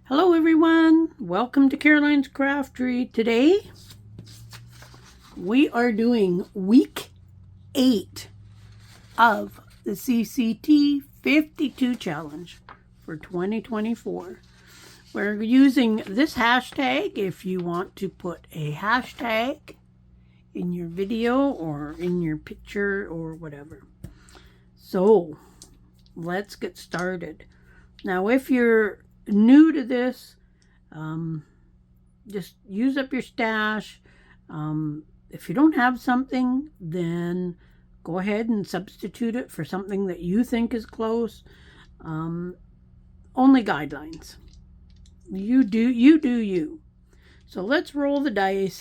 Hello everyone, welcome to Caroline's Craftery. Today we are doing week 8 of the CCT 52 challenge for 2024. We're using this hashtag if you want to put a hashtag in your video or in your picture or whatever. So let's get started. Now if you're new to this, just use up your stash. If you don't have something, then go ahead and substitute it for something that you think is close. Only guidelines. You do you. So let's roll the dice.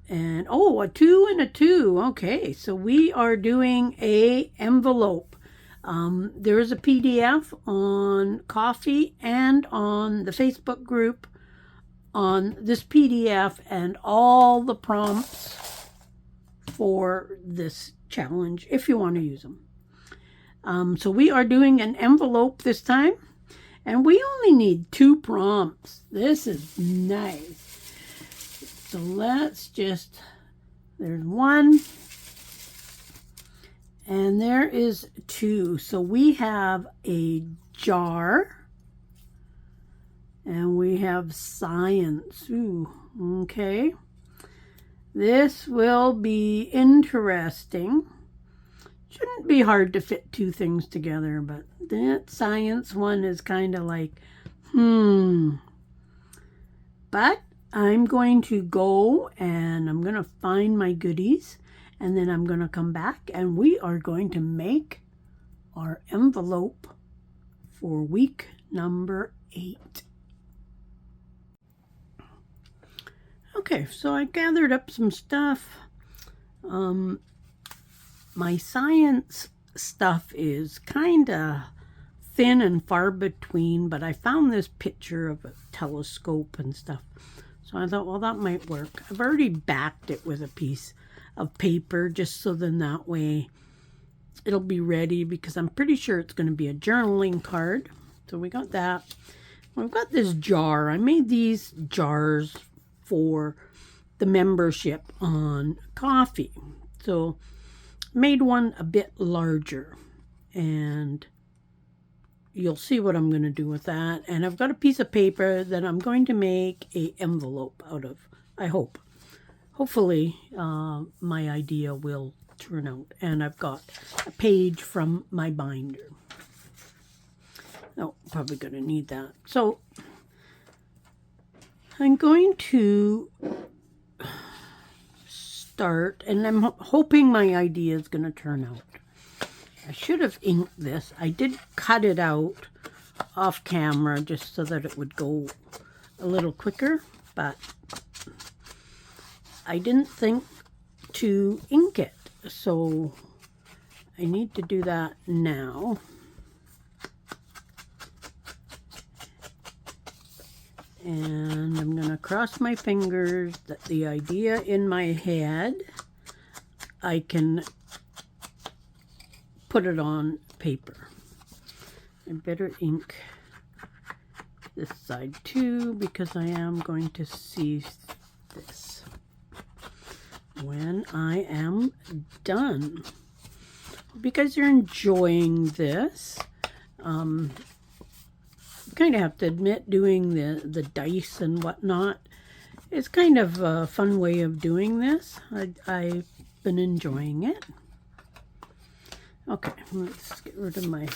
And oh, a 2 and a 2. Okay, so we are doing a envelope. There is a PDF on Ko-fi and on the Facebook group on this PDF and all the prompts for this challenge if you want to use them. So we are doing an envelope this time, and we only need 2 prompts. This is nice. So let's just, there's 1. And there is 2. So we have a jar. And we have science. Ooh, okay. This will be interesting. Shouldn't be hard to fit 2 things together, but that science one is kind of like, But I'm going to go and I'm going to find my goodies. And then I'm going to come back and we are going to make our envelope for week number 8. Okay, so I gathered up some stuff. My science stuff is kind of thin and far between, but I found this picture of a telescope and stuff. So I thought, well, that might work. I've already backed it with a piece of paper just so then that way it'll be ready, because I'm pretty sure it's going to be a journaling card. So we got that. We've got this jar. I made these jars for the membership on Ko-fi. So made one a bit larger, and you'll see what I'm going to do with that. And I've got a piece of paper that I'm going to make a envelope out of, I hope. Hopefully, my idea will turn out. And I've got a page from my binder. Oh, probably going to need that. So, I'm going to start, and I'm hoping my idea is going to turn out. I should have inked this. I did cut it out off camera just so that it would go a little quicker, but I didn't think to ink it, so I need to do that now. And I'm going to cross my fingers that the idea in my head, I can put it on paper. I better ink this side too, because I am going to see this when I am done. Hope you guys are enjoying this. Kind of have to admit, doing the dice and whatnot, it's kind of a fun way of doing this. I've been enjoying it. Okay, let's get rid of my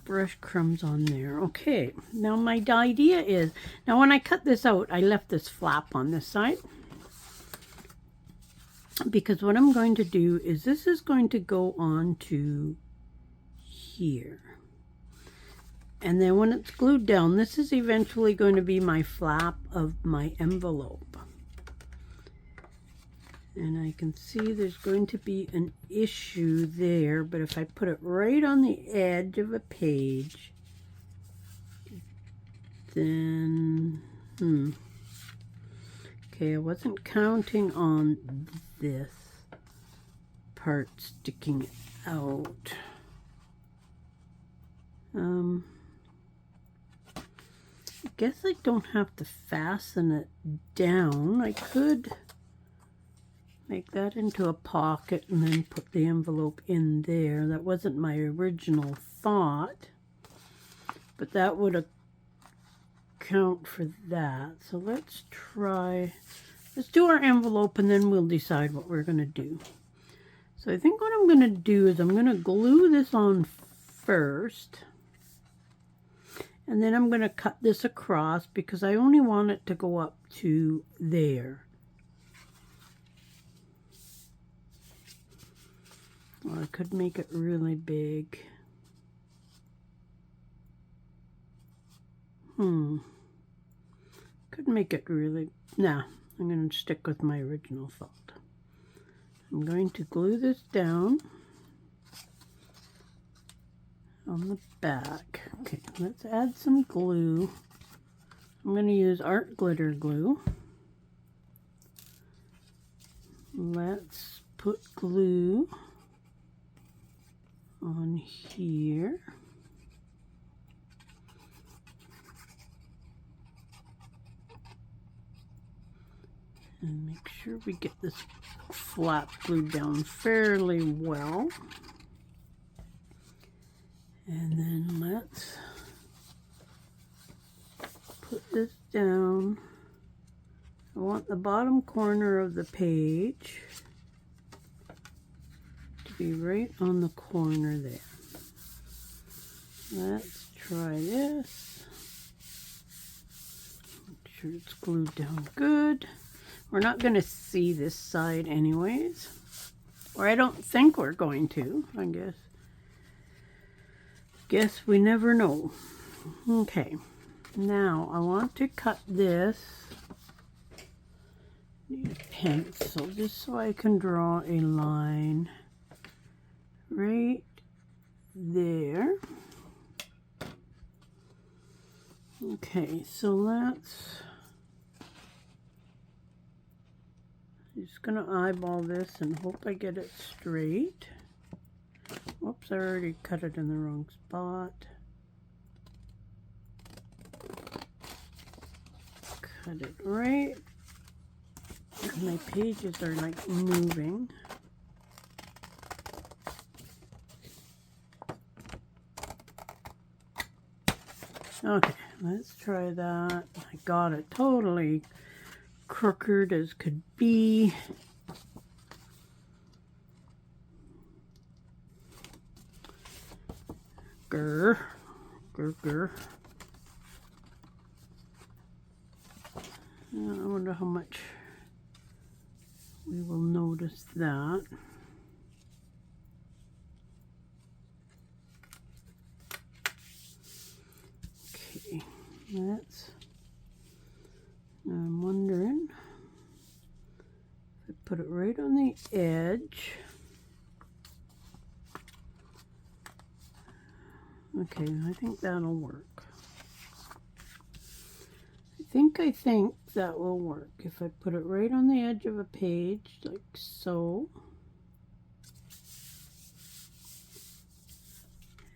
brush crumbs on there. Okay, now my idea is, now when I cut this out, I left this flap on this side, because what I'm going to do is this is going to go on to here. And then when it's glued down, this is eventually going to be my flap of my envelope. And I can see there's going to be an issue there, but if I put it right on the edge of a page, then, okay, I wasn't counting on this part sticking out. guess I don't have to fasten it down. I could make that into a pocket and then put the envelope in there. That wasn't my original thought, but that would account for that. So let's do our envelope and then we'll decide what we're going to do. So I think what I'm going to do is I'm going to glue this on first. And then I'm going to cut this across because I only want it to go up to there. Or I could make it really big. Could make it really... Nah, I'm going to stick with my original thought. I'm going to glue this down on the back. Okay, let's add some glue. I'm going to use art glitter glue. Let's put glue on here. And make sure we get this flap glued down fairly well. And then let's put this down. I want the bottom corner of the page to be right on the corner there. Let's try this. Make sure it's glued down good. We're not going to see this side anyways. Or I don't think we're going to, I guess. Guess we never know. Okay. Now I want to cut this. Need a pencil just so I can draw a line right there. Okay, so let's... Just gonna eyeball this and hope I get it straight. Whoops, I already cut it in the wrong spot. Cut it right. My pages are like moving. Okay, let's try that. I got it totally crooked as could be. Grr, grr, grr. I wonder how much we will notice that. Okay, I'm wondering if I put it right on the edge. Okay, I think that'll work. I think that will work. If I put it right on the edge of a page, like so.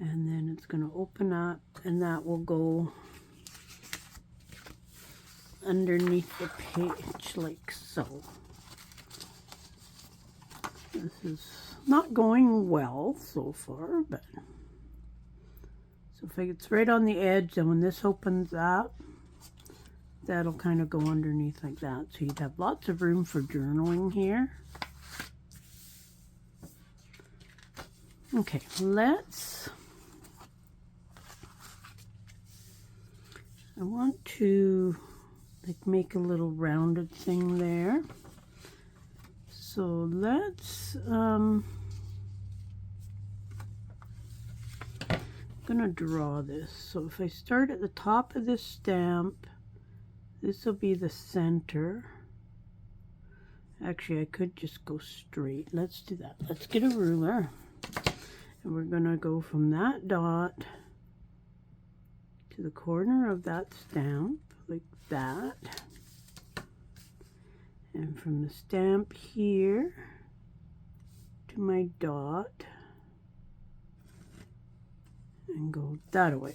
And then it's going to open up, and that will go underneath the page, like so. This is not going well so far, but... So if it's right on the edge, then when this opens up, that'll kind of go underneath like that. So you'd have lots of room for journaling here. Okay, I want to like make a little rounded thing there. So let's, I'm gonna draw this. So if I start at the top of this stamp, this will be the center. Actually, I could just go straight. Let's do that. Let's get a ruler. And we're gonna go from that dot to the corner of that stamp, like that. And from the stamp here to my dot, and go that way.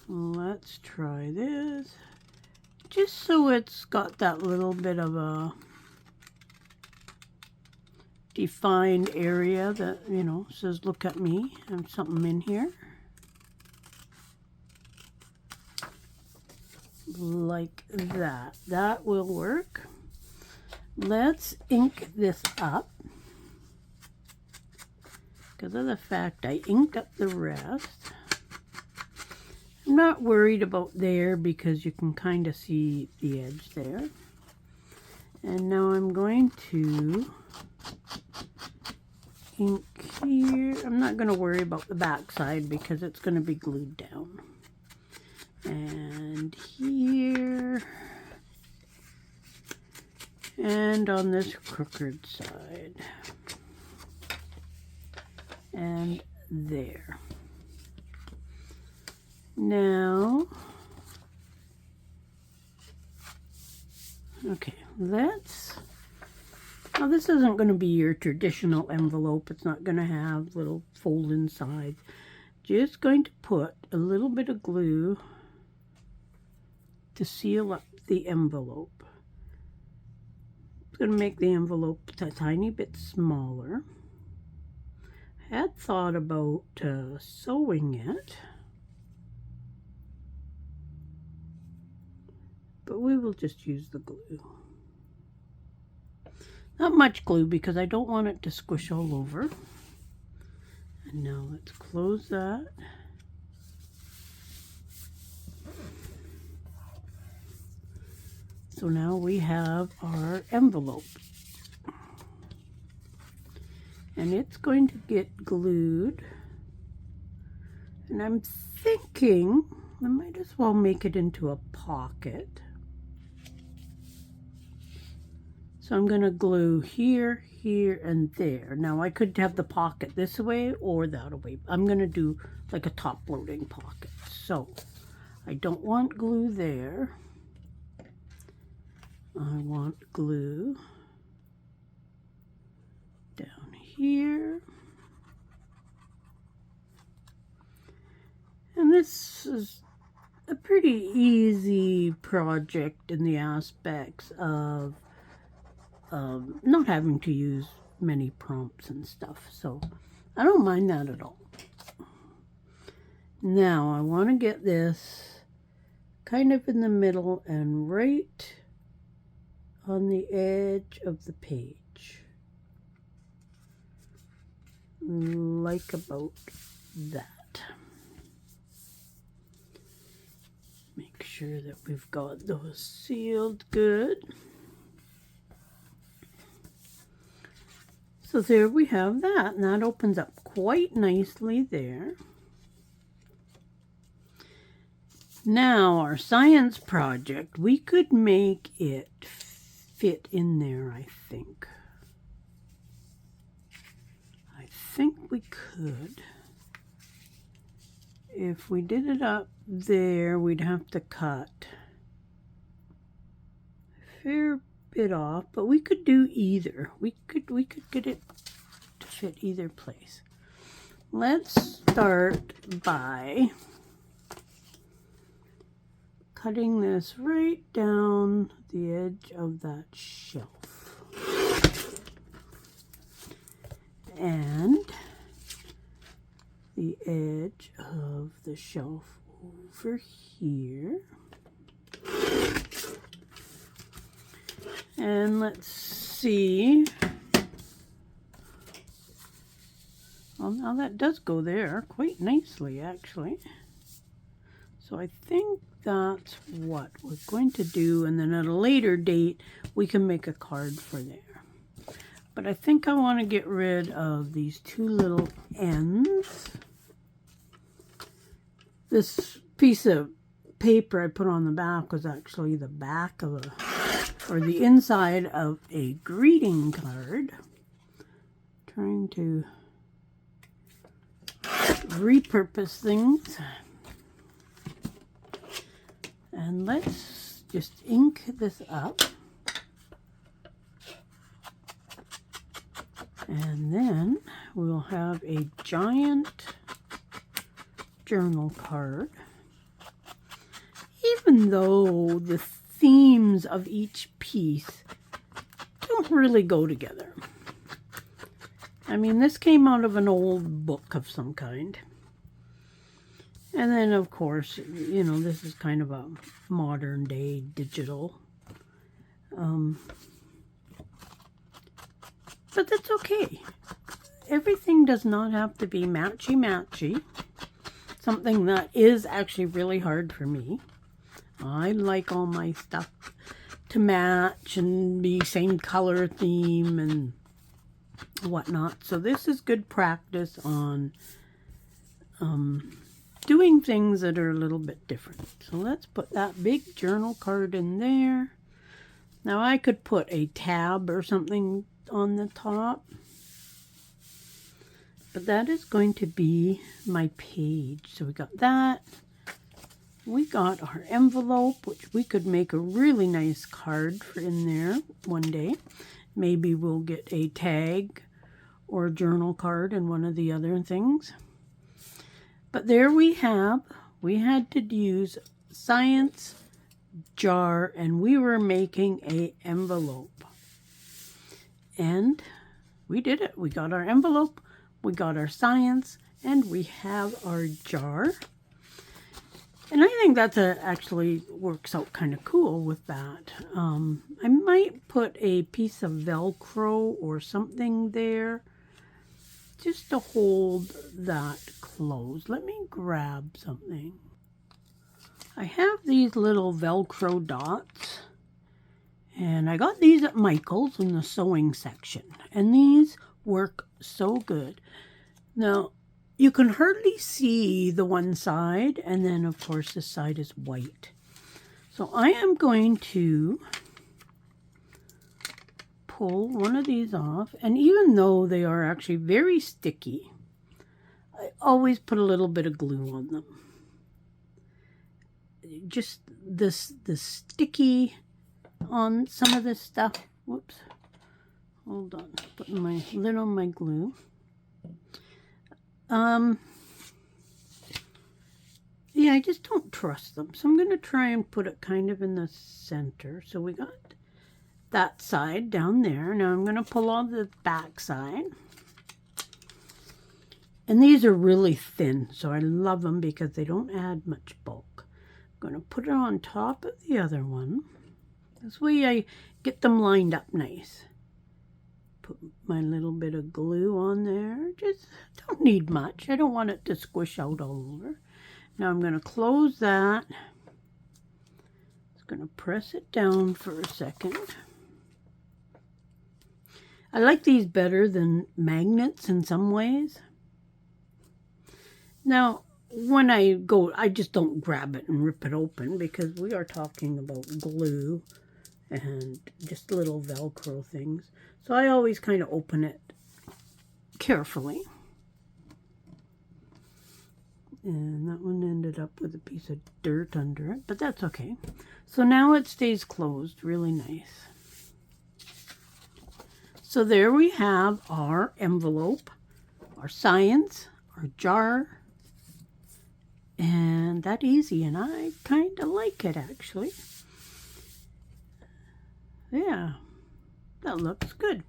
Let's try this. Just so it's got that little bit of a defined area that, you know, says, look at me. I have something in here. Like that. That will work. Let's ink this up. Because of the fact I inked up the rest. I'm not worried about there because you can kind of see the edge there. And now I'm going to ink here. I'm not going to worry about the back side because it's going to be glued down. And here. And on this crooked side. And there. Now, okay, let's, now this isn't going to be your traditional envelope. It's not going to have little fold inside. Just going to put a little bit of glue to seal up the envelope. It's going to make the envelope a tiny bit smaller. I had thought about sewing it. But we will just use the glue. Not much glue because I don't want it to squish all over. And now let's close that. So now we have our envelope. And it's going to get glued. And I'm thinking I might as well make it into a pocket. So I'm going to glue here, here, and there. Now I could have the pocket this way or that way. I'm going to do like a top-loading pocket. So I don't want glue there. I want glue down here. And this is a pretty easy project in the aspects of not having to use many prompts and stuff, so I don't mind that at all. Now I want to get this kind of in the middle and right on the edge of the page, like about that. Make sure that we've got those sealed good. So there we have that, and that opens up quite nicely there. Now our science project, we could make it fit in there, I think. I think we could. If we did it up there, we'd have to cut a fair bit off, but we could do either. We could get it to fit either place. Let's start by cutting this right down the edge of that shelf. And the edge of the shelf over here. And let's see. Well, now that does go there quite nicely, actually. So I think that's what we're going to do, and then at a later date we can make a card for there. But I think I want to get rid of these two little ends. This piece of paper I put on the back was actually the back of or the inside of a greeting card. Trying to repurpose things. And let's just ink this up. And then we'll have a giant journal card. even though the themes of each piece don't really go together. I mean, this came out of an old book of some kind. And then, of course, you know, this is kind of a modern day digital. But that's okay. Everything does not have to be matchy-matchy. Something that is actually really hard for me. I like all my stuff to match and be same color theme and whatnot. So this is good practice on doing things that are a little bit different. So let's put that big journal card in there. Now I could put a tab or something on the top, but that is going to be my page. So we got that. We got our envelope, which we could make a really nice card for in there one day. Maybe we'll get a tag or a journal card and one of the other things. But there we had to use science jar, and we were making a envelope. And we did it. We got our envelope, we got our science, and we have our jar. And I think that's actually works out kind of cool with that. I might put a piece of Velcro or something there just to hold that closed. Let me grab something. I have these little Velcro dots, and I got these at Michael's in the sewing section, and these work so good. Now, you can hardly see the one side, and then of course this side is white. So I am going to pull one of these off, and even though they are actually very sticky, I always put a little bit of glue on them. Just the sticky on some of this stuff. Whoops. Hold on. Putting my lid on my glue. Yeah, I just don't trust them. So I'm going to try and put it kind of in the center. So we got that side down there. Now I'm going to pull on the back side. And these are really thin, so I love them because they don't add much bulk. I'm going to put it on top of the other one. This way I get them lined up nice. Put my little bit of glue on there. Just don't need much. I don't want it to squish out all over. Now I'm going to close that. Just going to press it down for a second. I like these better than magnets in some ways. Now, when I go, I just don't grab it and rip it open because we are talking about glue and just little Velcro things. So I always kind of open it carefully. And that one ended up with a piece of dirt under it, but that's okay. So now it stays closed really nice. So there we have our envelope, our science, our jar, and that easy, and I kind of like it actually. Yeah, that looks good.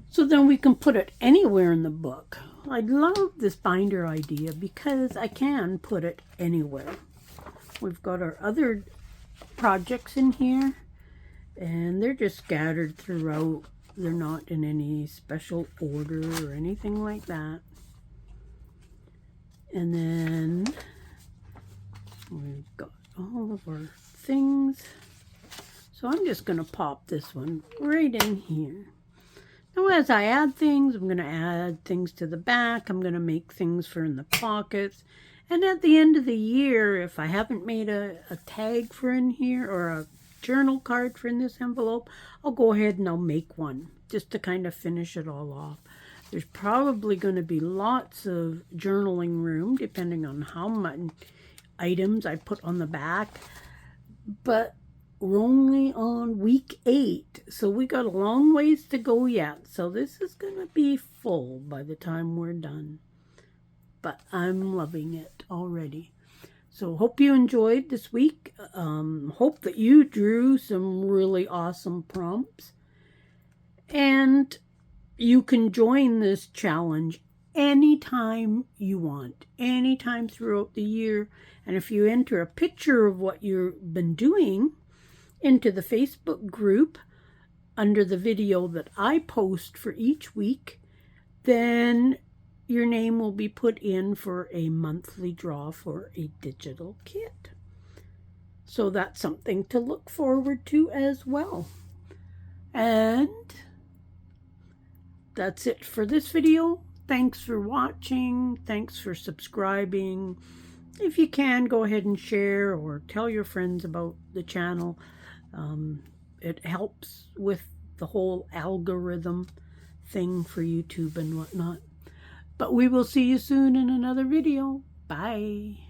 So then we can put it anywhere in the book. I love this binder idea because I can put it anywhere. We've got our other projects in here, and they're just scattered throughout. They're not in any special order or anything like that. And then we've got all of our things. So I'm just going to pop this one right in here. Now as I add things, I'm going to add things to the back. I'm going to make things for in the pockets. And at the end of the year, if I haven't made a tag for in here or a journal card for in this envelope, I'll go ahead and I'll make one just to kind of finish it all off. There's probably going to be lots of journaling room depending on how many items I put on the back. But we're only on week 8, so we got a long ways to go yet. So this is going to be full by the time we're done. But I'm loving it already. So hope you enjoyed this week. Hope that you drew some really awesome prompts. And you can join this challenge anytime you want, anytime throughout the year. And if you enter a picture of what you've been doing into the Facebook group under the video that I post for each week, then your name will be put in for a monthly draw for a digital kit. So that's something to look forward to as well. And that's it for this video. Thanks for watching. Thanks for subscribing. If you can, go ahead and share or tell your friends about the channel. It helps with the whole algorithm thing for YouTube and whatnot. But we will see you soon in another video. Bye.